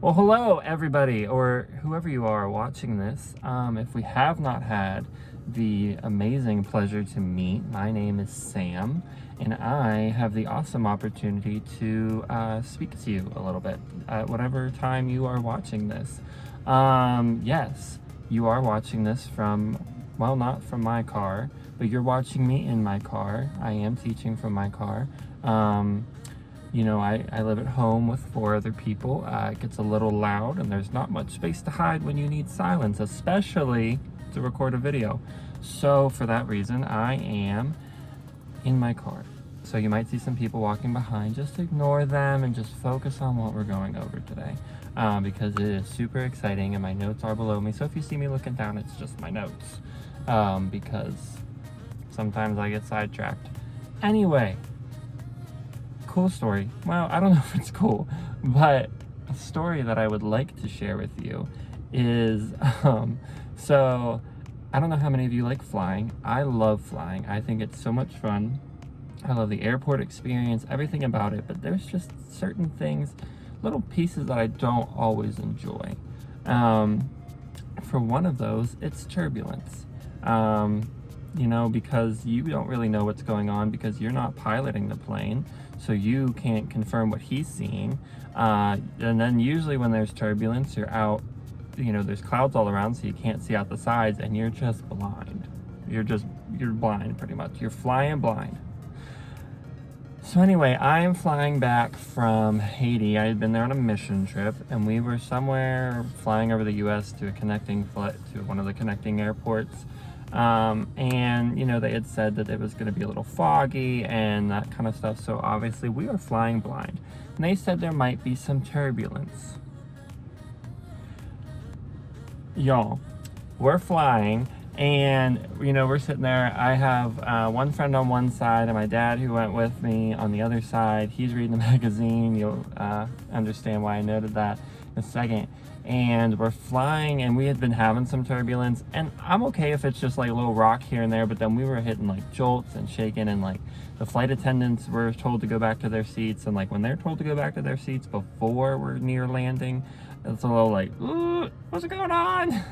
Well, hello everybody, or whoever you are watching this. If we have not had the amazing pleasure to meet, my name is Sam, and I have the awesome opportunity to speak to you a little bit at whatever time you are watching this. Yes, you are watching this from, well, not from my car, but you're watching me in my car. I am teaching from my car. I live at home with 4 other people. It gets a little loud and there's not much space to hide when you need silence, especially to record a video. So for that reason, I am in my car. So you might see some people walking behind. Just ignore them and just focus on what we're going over today, because it is super exciting and my notes are below me. So if you see me looking down, it's just my notes, because sometimes I get sidetracked. Anyway, cool story. Well, I don't know if it's cool, but a story that I would like to share with you is, so I don't know how many of you like flying. I love flying. I think it's so much fun. I love the airport experience, everything about it, but there's just certain things, little pieces that I don't always enjoy. For one of those, it's turbulence. Because you don't really know what's going on because you're not piloting the plane, so you can't confirm what he's seeing. And then usually when there's turbulence, you're out, there's clouds all around, so you can't see out the sides, and you're just blind. You're blind pretty much. You're flying blind. So anyway, I am flying back from Haiti. I had been there on a mission trip, and we were somewhere flying over the U.S. to a connecting flight to one of the connecting airports. They had said that it was going to be a little foggy and that kind of stuff. So obviously we were flying blind, and they said there might be some turbulence. Y'all, we're flying, and we're sitting there. I have one friend on one side and my dad, who went with me, on the other side. He's reading the magazine. You'll understand why I noted that in a second. And we're flying, and we had been having some turbulence, and I'm okay if it's just like a little rock here and there, but then we were hitting like jolts and shaking, and like the flight attendants were told to go back to their seats, and like when they're told to go back to their seats before we're near landing, it's a little like, ooh, what's going on?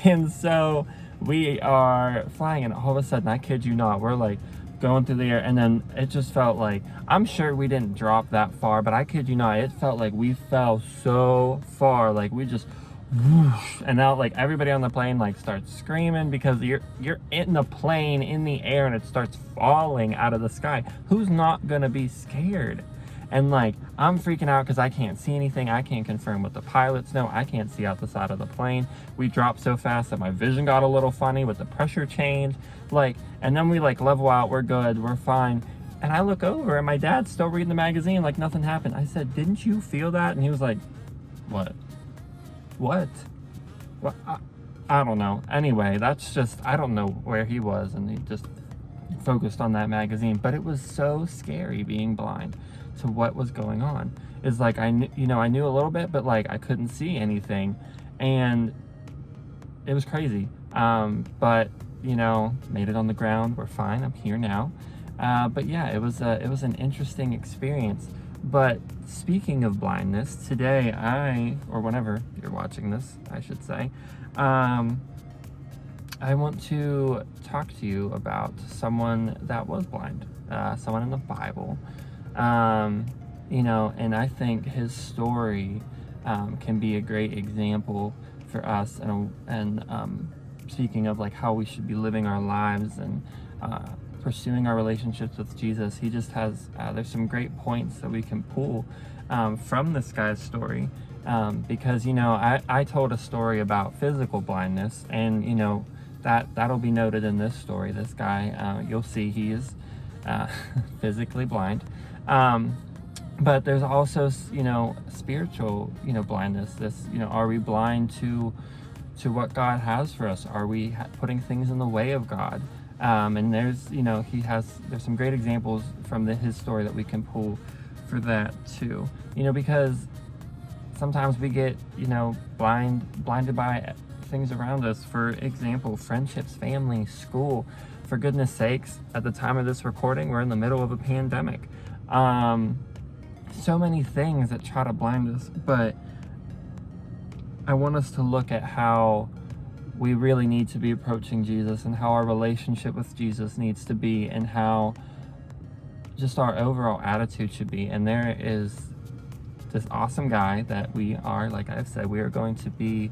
And so we are flying, and all of a sudden, I kid you not, we're like going through the air, and then it just felt like, I'm sure we didn't drop that far, but I kid you not, it felt like we fell so far, like we just whoosh, and now like everybody on the plane like starts screaming because you're in the plane in the air and it starts falling out of the sky. Who's not gonna be scared? And like, I'm freaking out because I can't see anything. I can't confirm what the pilots know. I can't see out the side of the plane. We dropped so fast that my vision got a little funny with the pressure change. And then we like level out. We're good. We're fine. And I look over and my dad's still reading the magazine like nothing happened. I said, didn't you feel that? And he was like, what? What? I don't know. Anyway, that's just, I don't know where he was. And he just focused on that magazine. But it was so scary being blind. So what was going on is like, I knew a little bit, but like I couldn't see anything, and it was crazy. But made it on the ground. We're fine. I'm here now. But yeah, it was an interesting experience. But speaking of blindness, today or whenever you're watching this, I should say, I want to talk to you about someone that was blind, someone in the Bible. And I think his story can be a great example for us, and speaking of like how we should be living our lives and pursuing our relationships with Jesus. He just has there's some great points that we can pull from this guy's story, because I told a story about physical blindness, and that'll be noted in this story. This guy, you'll see he is physically blind. But there's also, spiritual, blindness. This, are we blind to what God has for us? Are we putting things in the way of God? And there's, there's some great examples from his story that we can pull for that too. Because sometimes we get, blinded by things around us. For example, friendships, family, school. For goodness sakes, at the time of this recording, we're in the middle of a pandemic. So many things that try to blind us, but I want us to look at how we really need to be approaching Jesus, and how our relationship with Jesus needs to be, and how just our overall attitude should be. And there is this awesome guy that we are, like I've said, we are going to be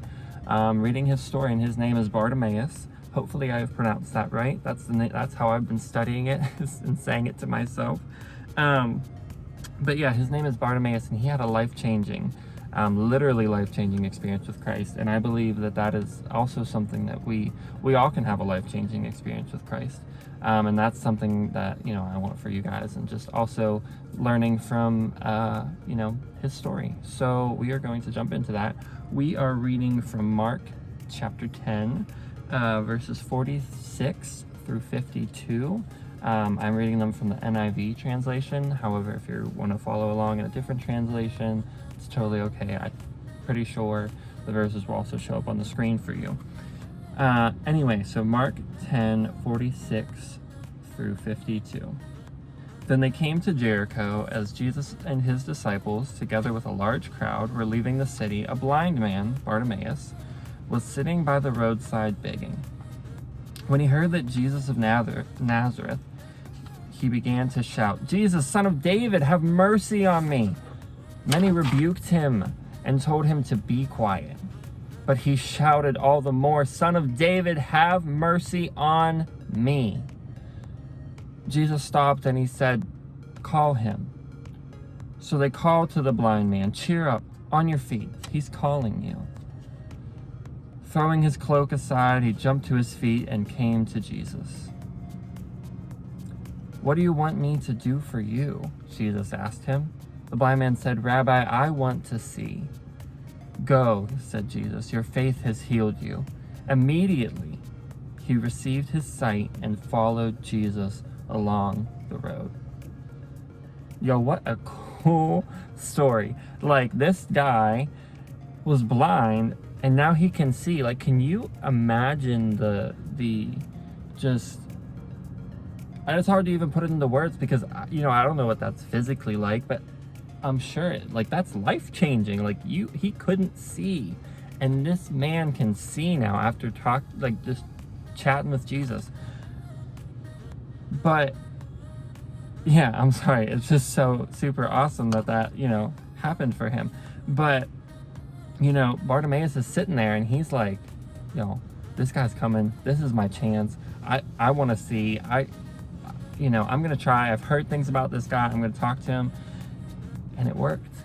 reading his story, and his name is Bartimaeus. Hopefully I've pronounced that right. That's how I've been studying it and saying it to myself. But yeah, his name is Bartimaeus, and he had a life-changing, literally life-changing experience with Christ. And I believe that that is also something that we all can have a life-changing experience with Christ. And that's something that, I want for you guys, and just also learning from, his story. So we are going to jump into that. We are reading from Mark chapter 10, verses 46 through 52. I'm reading them from the NIV translation. However, if you want to follow along in a different translation, it's totally okay. I'm pretty sure the verses will also show up on the screen for you. Anyway, so Mark 10, 46 through 52. Then they came to Jericho. As Jesus and his disciples, together with a large crowd, were leaving the city, a blind man, Bartimaeus, was sitting by the roadside begging. When he heard that Jesus of Nazareth, he began to shout, "Jesus, Son of David, have mercy on me." Many rebuked him and told him to be quiet. But he shouted all the more, "Son of David, have mercy on me." Jesus stopped and he said, "Call him." So they called to the blind man, "Cheer up, on your feet, he's calling you." Throwing his cloak aside, he jumped to his feet and came to Jesus. "What do you want me to do for you?" Jesus asked him. The blind man said, "Rabbi, I want to see." "Go," said Jesus, "your faith has healed you." Immediately, he received his sight and followed Jesus along the road. Yo, what a cool story. Like, this guy was blind, and now he can see. Like, can you imagine the just, it's hard to even put it into words, because, I don't know what that's physically like, but I'm sure, that's life-changing. He couldn't see, and this man can see now after just chatting with Jesus. But, yeah, I'm sorry. It's just so super awesome that happened for him. But, Bartimaeus is sitting there, and he's like, this guy's coming. This is my chance. I want to see. I'm going to try. I've heard things about this guy. I'm going to talk to him. And it worked.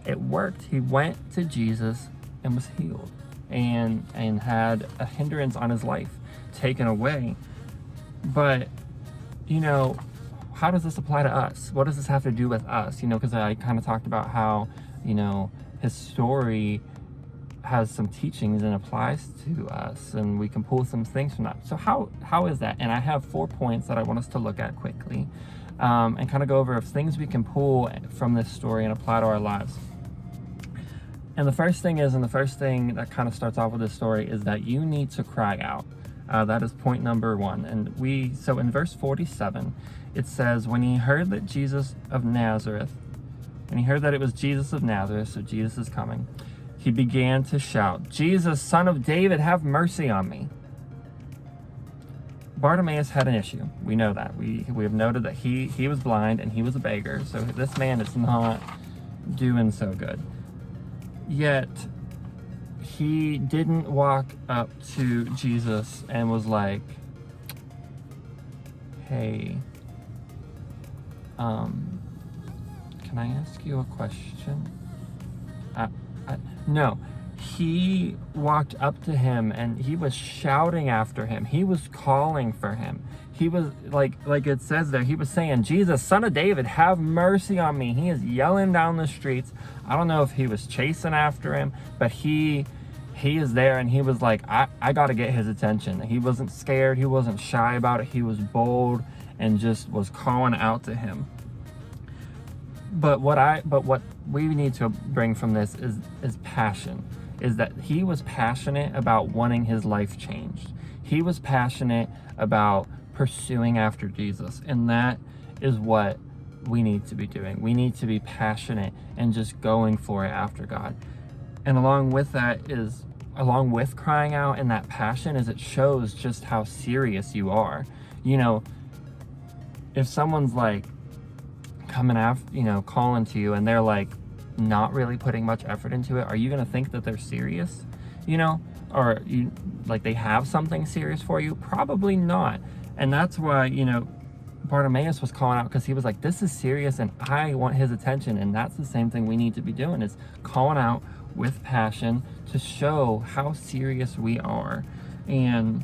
It worked. He went to Jesus and was healed, and had a hindrance on his life taken away. But, how does this apply to us? What does this have to do with us? Because I kind of talked about how, his story has some teachings and applies to us, and we can pull some things from that. So how is that? And I have 4 points that I want us to look at quickly, and kind of go over things we can pull from this story and apply to our lives. And the first thing that kind of starts off with this story is that you need to cry out. That is point number 1. And so in verse 47, it says, when he heard that it was Jesus of Nazareth, so Jesus is coming, he began to shout, "Jesus, Son of David, have mercy on me." Bartimaeus had an issue. We know that. We have noted that he was blind and he was a beggar, so this man is not doing so good. Yet, he didn't walk up to Jesus and was like, "Hey, can I ask you a question?" No. He walked up to him and he was shouting after him. He was calling for him. He was like it says there, he was saying, "Jesus, Son of David, have mercy on me." He is yelling down the streets. I don't know if he was chasing after him, but he is there, and he was like, I got to get his attention. He wasn't scared. He wasn't shy about it. He was bold and just was calling out to him. But what we need to bring from this is passion. Is that he was passionate about wanting his life changed. He was passionate about pursuing after Jesus, and that is what we need to be doing. We need to be passionate and just going for it after God. And along with crying out and that passion, is it shows just how serious you are. You know, if someone's like coming after, calling to you, and they're like not really putting much effort into it, are you going to think that they're serious? Or like they have something serious for you? Probably not. And that's why, Bartimaeus was calling out, because he was like, this is serious and I want his attention. And that's the same thing we need to be doing, is calling out with passion to show how serious we are. And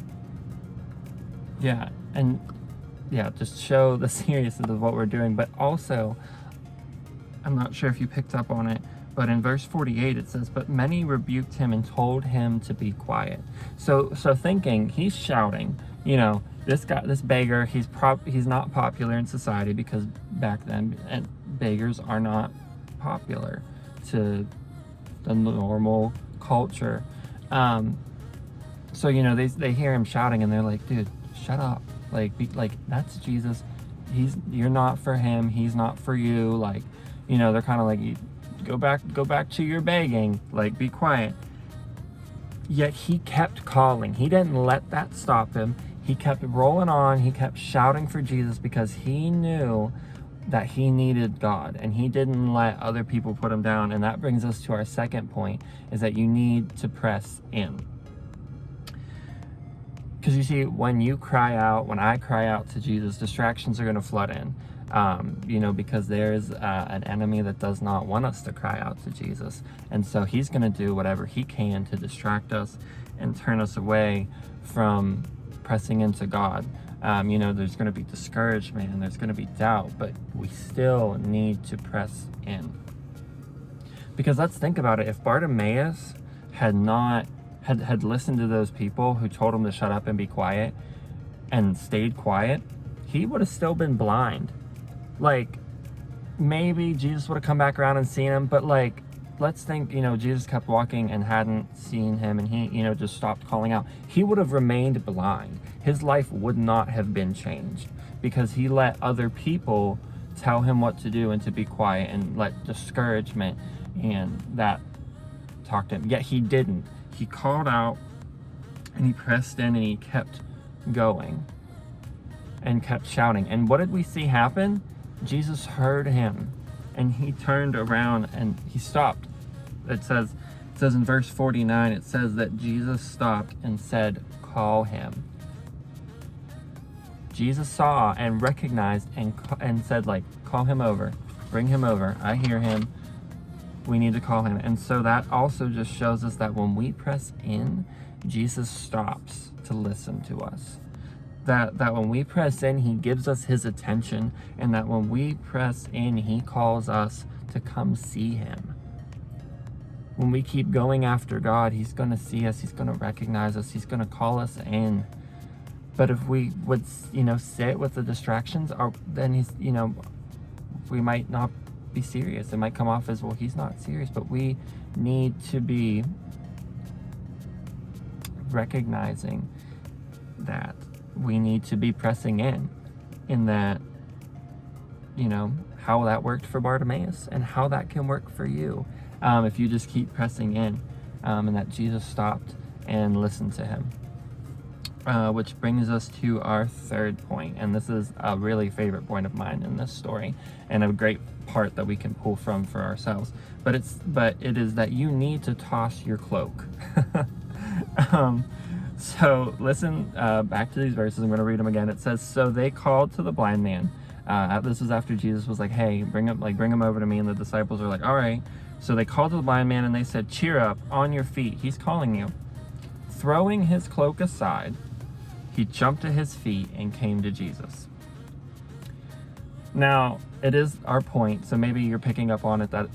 just show the seriousness of what we're doing. But also, I'm not sure if you picked up on it, but in verse 48 it says, but many rebuked him and told him to be quiet. So thinking he's shouting, this beggar, he's not popular in society, because back then beggars are not popular to the normal culture. So they hear him shouting, and they're like, dude, shut up. That's Jesus. You're not for him. He's not for you. They're kind of like, go back to your begging. Be quiet. Yet he kept calling. He didn't let that stop him. He kept rolling on. He kept shouting for Jesus, because he knew that he needed God, and he didn't let other people put him down. And that brings us to our second point, is that you need to press in. Because you see, when I cry out to Jesus, distractions are going to flood in. Because there's an enemy that does not want us to cry out to Jesus. And so he's going to do whatever he can to distract us and turn us away from pressing into God. There's going to be discouragement and there's going to be doubt, but we still need to press in. Because let's think about it. If Bartimaeus had listened to those people who told him to shut up and be quiet and stayed quiet, he would have still been blind. Maybe Jesus would have come back around and seen him, but let's think, Jesus kept walking and hadn't seen him, and he, just stopped calling out. He would have remained blind. His life would not have been changed, because he let other people tell him what to do and to be quiet, and let discouragement and that talk to him. Yet he didn't. He called out, and he pressed in, and he kept going and kept shouting. And what did we see happen? Jesus heard him, and he turned around and he stopped. It says in verse 49, it says that Jesus stopped and said, call him. Jesus saw and recognized and said, call him over, bring him over. I hear him. We need to call him. And so that also just shows us that when we press in, Jesus stops to listen to us. That when we press in, he gives us his attention, and that when we press in, he calls us to come see him. When we keep going after God, he's going to see us, he's going to recognize us, he's going to call us in. But if we would, sit with the distractions, then we might not be serious. It might come off as, well, he's not serious, but we need to be recognizing that we need to be pressing in that, how that worked for Bartimaeus and how that can work for you. If you just keep pressing in, and that Jesus stopped and listened to him. Which brings us to our third point, and this is a really favorite point of mine in this story, and a great part that we can pull from for ourselves. But it is that you need to toss your cloak. So listen back to these verses. I'm going to read them again. It says, so they called to the blind man. This was after Jesus was like, hey, bring him over to me. And the disciples are like, all right. So they called to the blind man and they said, cheer up, on your feet. He's calling you. Throwing his cloak aside, he jumped to his feet and came to Jesus. Now, it is our point, so maybe you're picking up on it that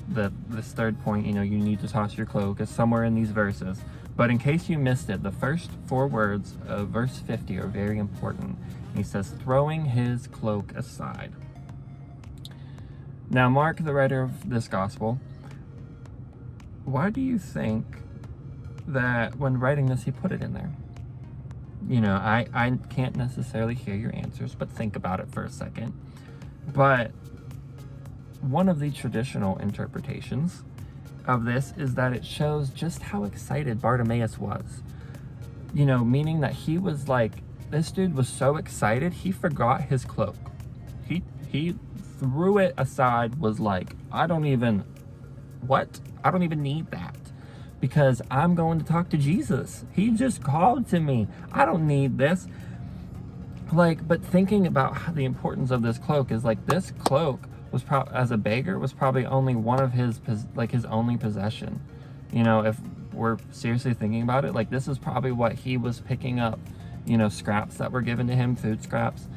this third point, you need to toss your cloak, is somewhere in these verses. But in case you missed it, the first 4 words of verse 50 are very important. He says, throwing his cloak aside. Now, Mark, the writer of this gospel, why do you think that when writing this, he put it in there? I can't necessarily hear your answers, but think about it for a second. But one of the traditional interpretations of this is that it shows just how excited Bartimaeus was. You know, meaning that he was like, this dude was so excited, he forgot his cloak. He threw it aside, was like, I don't even need that, because I'm going to talk to Jesus. He just called to me. I don't need this. Like, but thinking about the importance of this cloak is like, this cloak was as a beggar was probably only one of his only possession. You know, if we're seriously thinking about it, like, this is probably what he was picking up, you know, scraps that were given to him, food scraps,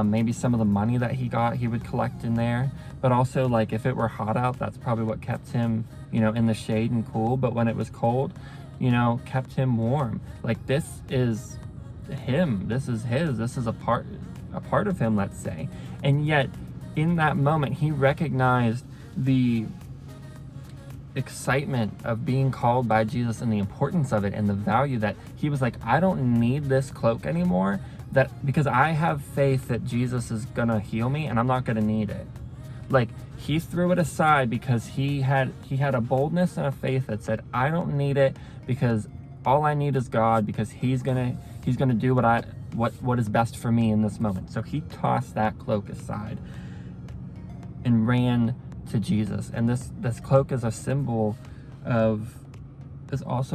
maybe some of the money that he got, he would collect in there. But also, like, if it were hot out, that's probably what kept him, you know, in the shade and cool. But when it was cold, you know, kept him warm. Like, this is him, this is a part of him, let's say. And yet in that moment, he recognized the excitement of being called by Jesus and the importance of it and the value that he was like, I don't need this cloak anymore, that because I have faith that Jesus is gonna heal me and I'm not gonna need it. Like, he threw it aside because he had a boldness and a faith that said, I don't need it, because all I need is God, because he's gonna do what is best for me in this moment. So he tossed that cloak aside and ran to Jesus. And this cloak is also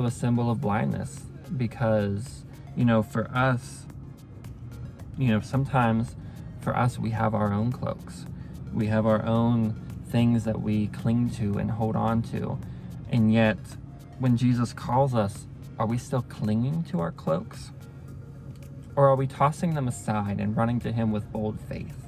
a symbol of blindness, because, you know, for us, you know, sometimes for us, we have our own cloaks. We have our own things that we cling to and hold on to. And yet, when Jesus calls us, are we still clinging to our cloaks? Or are we tossing them aside and running to him with bold faith?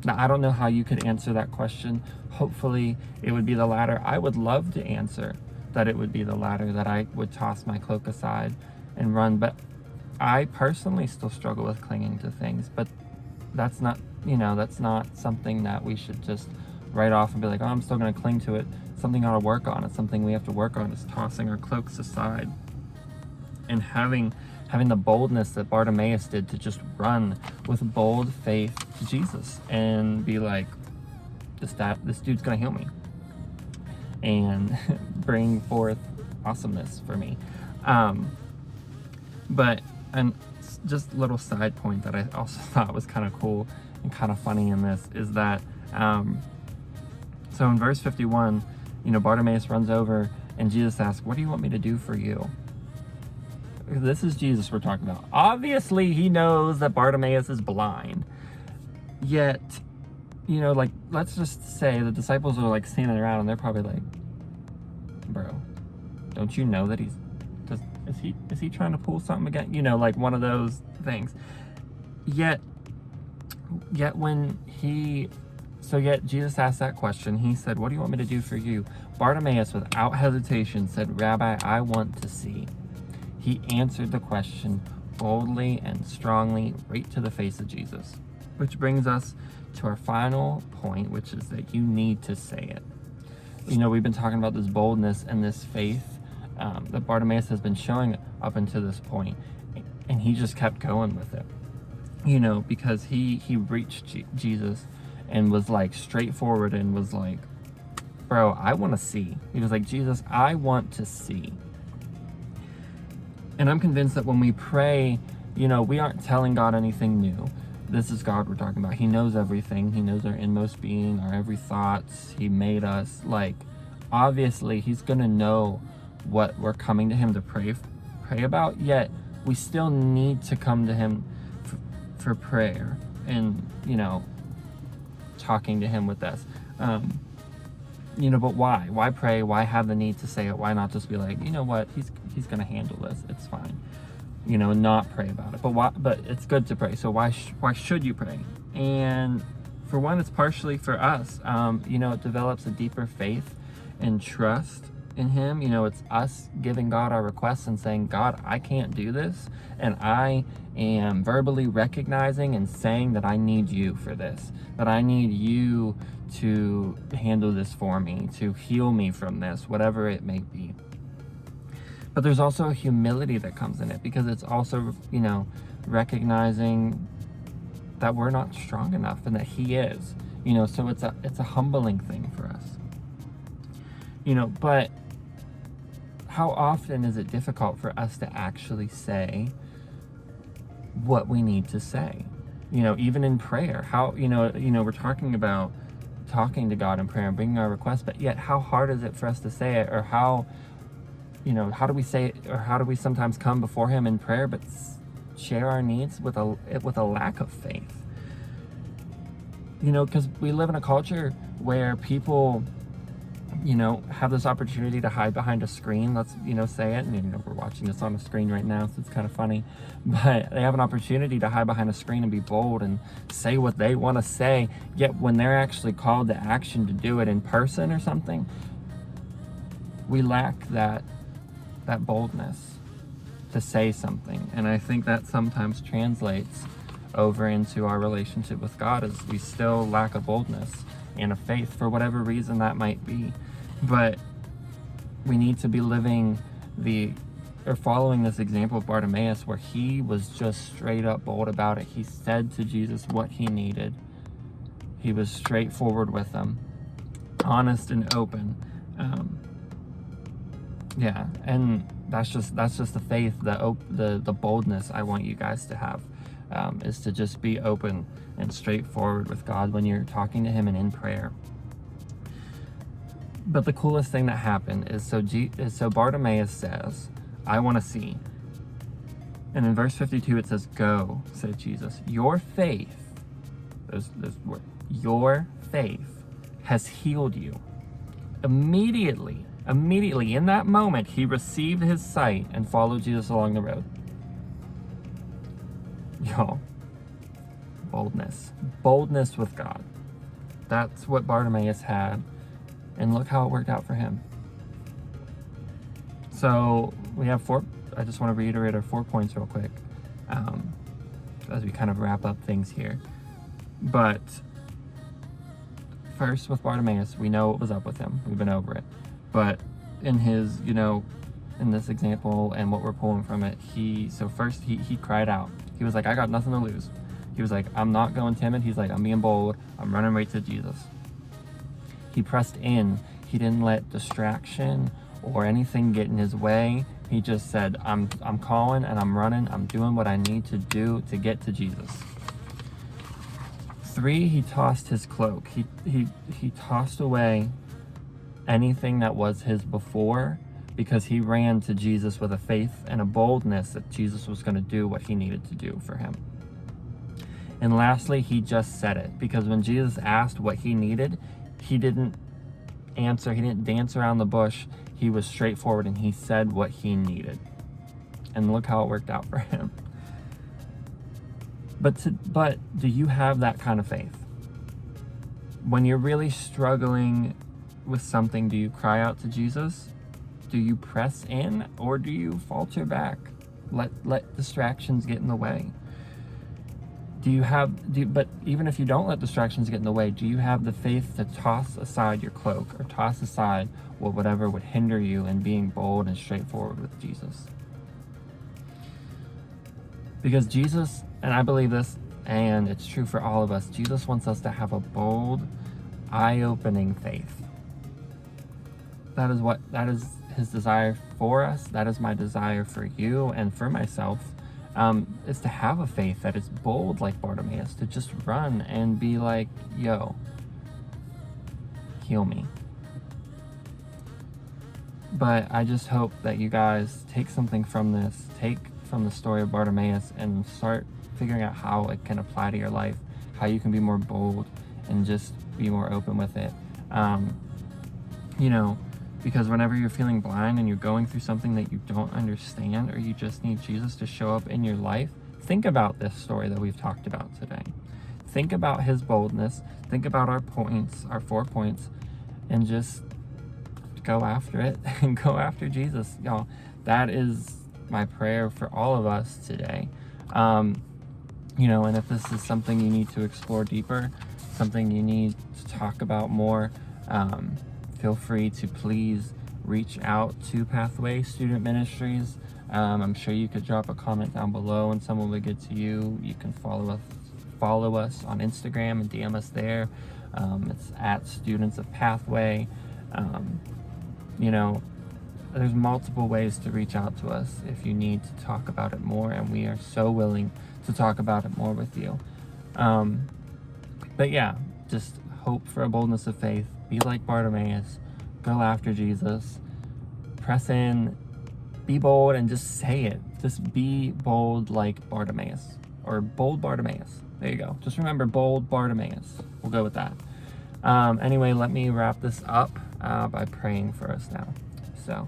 Now, I don't know how you could answer that question. Hopefully, it would be the latter. I would love to answer that it would be the latter, that I would toss my cloak aside and run. But I personally still struggle with clinging to things. But that's not, you know, that's not something that we should just write off and be like, oh, I'm still going to cling to it. Something I ought to work on. It's something we have to work on, is tossing our cloaks aside and having the boldness that Bartimaeus did to just run with bold faith to Jesus and be like, this dude's gonna heal me and bring forth awesomeness for me. But just a little side point that I also thought was kind of cool and kind of funny in this is that, so in verse 51, you know, Bartimaeus runs over and Jesus asks, what do you want me to do for you? This is Jesus we're talking about. Obviously, he knows that Bartimaeus is blind. Yet, you know, like, let's just say the disciples are like standing around and they're probably like, bro, don't you know that is he trying to pull something again? You know, like one of those things. Yet Jesus asked that question. He said, what do you want me to do for you? Bartimaeus, without hesitation, said, Rabbi, I want to see. He answered the question boldly and strongly, right to the face of Jesus. Which brings us to our final point, which is that you need to say it. You know, we've been talking about this boldness and this faith that Bartimaeus has been showing up until this point, and he just kept going with it. You know, because he reached Jesus and was like straightforward and was like, bro, I want to see. He was like, Jesus, I want to see. And I'm convinced that when we pray, you know, we aren't telling God anything new. This is God we're talking about. He knows everything. He knows our inmost being, our every thoughts. He made us. Like, obviously, he's going to know what we're coming to him to pray about. Yet, we still need to come to him for prayer and, you know, talking to him with this. You know, but why? Why pray? Why have the need to say it? Why not just be like, you know what, he's going to handle this. It's fine. You know, and not pray about it. But why? But it's good to pray. So why should you pray? And for one, it's partially for us. You know, it develops a deeper faith and trust in him. You know, it's us giving God our requests and saying, God, I can't do this. And I am verbally recognizing and saying that I need you for this. That I need you to handle this for me, to heal me from this, whatever it may be. But there's also a humility that comes in it, because it's also, you know, recognizing that we're not strong enough and that he is, you know, so it's a humbling thing for us. But how often is it difficult for us to actually say what we need to say? Even in prayer, how, we're talking about talking to God in prayer and bringing our requests, but yet how hard is it for us to say it? Or how do we say it? Or how do we sometimes come before Him in prayer, but share our needs with a lack of faith? Because we live in a culture where people, have this opportunity to hide behind a screen. Let's, say it. And, we're watching this on a screen right now, so it's kind of funny. But they have an opportunity to hide behind a screen and be bold and say what they want to say. Yet when they're actually called to action to do it in person or something, we lack that boldness to say something. And I think that sometimes translates over into our relationship with God, as we still lack a boldness and a faith for whatever reason that might be. But we need to be following this example of Bartimaeus, where he was just straight up bold about it. He said to Jesus what he needed. He was straightforward with him, honest and open. And that's just the faith, the boldness I want you guys to have, is to just be open and straightforward with God when you're talking to Him and in prayer. But the coolest thing that happened is so Bartimaeus says, "I want to see." And in verse 52 it says, "Go," said Jesus. "Your faith," those words, "your faith has healed you." Immediately in that moment, he received his sight and followed Jesus along the road. Y'all, boldness with God. That's what Bartimaeus had, and look how it worked out for him. So we have I just want to reiterate our 4 points real quick, as we kind of wrap up things here. But first, with Bartimaeus, we know what was up with him. We've been over it. But in his, in this example and what we're pulling from it, first he cried out. He was like, "I got nothing to lose." He was like, "I'm not going timid." He's like, "I'm being bold. I'm running right to Jesus." He pressed in. He didn't let distraction or anything get in his way. He just said, I'm calling and I'm running. I'm doing what I need to do to get to Jesus. 3, he tossed his cloak. He tossed away anything that was his before, because he ran to Jesus with a faith and a boldness that Jesus was going to do what he needed to do for him. And lastly, he just said it, because when Jesus asked what he needed, he didn't answer. He didn't dance around the bush. He was straightforward and he said what he needed. And look how it worked out for him. But do you have that kind of faith? When you're really struggling with something, do you cry out to Jesus? Do you press in, or do you falter back? Let distractions get in the way? But even if you don't let distractions get in the way, do you have the faith to toss aside your cloak, or toss aside whatever would hinder you in being bold and straightforward with Jesus? Because Jesus, and I believe this, and it's true for all of us, Jesus wants us to have a bold, eye-opening faith. That is his desire for us. That is my desire for you and for myself, is to have a faith that is bold like Bartimaeus, to just run and be like, "Yo, heal me." But I just hope that you guys take something from this, take from the story of Bartimaeus, and start figuring out how it can apply to your life, how you can be more bold and just be more open with it. Because whenever you're feeling blind and you're going through something that you don't understand, or you just need Jesus to show up in your life, think about this story that we've talked about today. Think about his boldness. Think about our 4 points, and just go after it and go after Jesus. Y'all, that is my prayer for all of us today. And if this is something you need to explore deeper, something you need to talk about more, feel free to please reach out to Pathway Student Ministries. I'm sure you could drop a comment down below and someone will get to you. You can follow us on Instagram and DM us there. It's at Students of Pathway. you know, there's multiple ways to reach out to us if you need to talk about it more, and we are so willing to talk about it more with you. But yeah, just hope for a boldness of faith. Be like Bartimaeus. Go after Jesus. Press in. Be bold and just say it. Just be bold like Bartimaeus. Or bold Bartimaeus. There you go. Just remember bold Bartimaeus. We'll go with that. Anyway, let me wrap this up by praying for us now. So,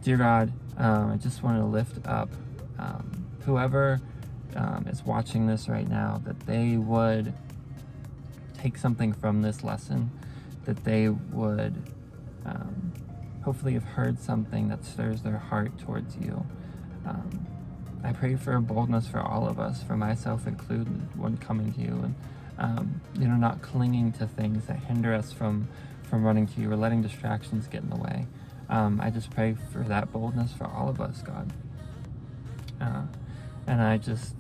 dear God, I just want to lift up whoever is watching this right now, that they would take something from this lesson, that they would hopefully have heard something that stirs their heart towards you. I pray for a boldness for all of us, for myself included, when coming to you, and not clinging to things that hinder us from running to you, or letting distractions get in the way. I just pray for that boldness for all of us, God. And I just,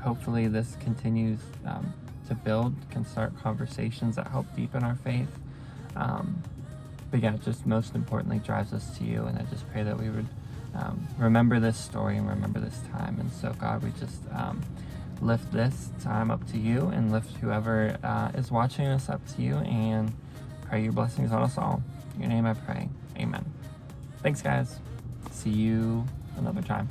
hopefully this continues to build, can start conversations that help deepen our faith. But yeah, just most importantly drives us to you. And I just pray that we would remember this story and remember this time. And so, God, we just lift this time up to you, and lift whoever is watching us up to you, and pray your blessings on us all. In your name I pray. Amen. Thanks, guys. See you another time.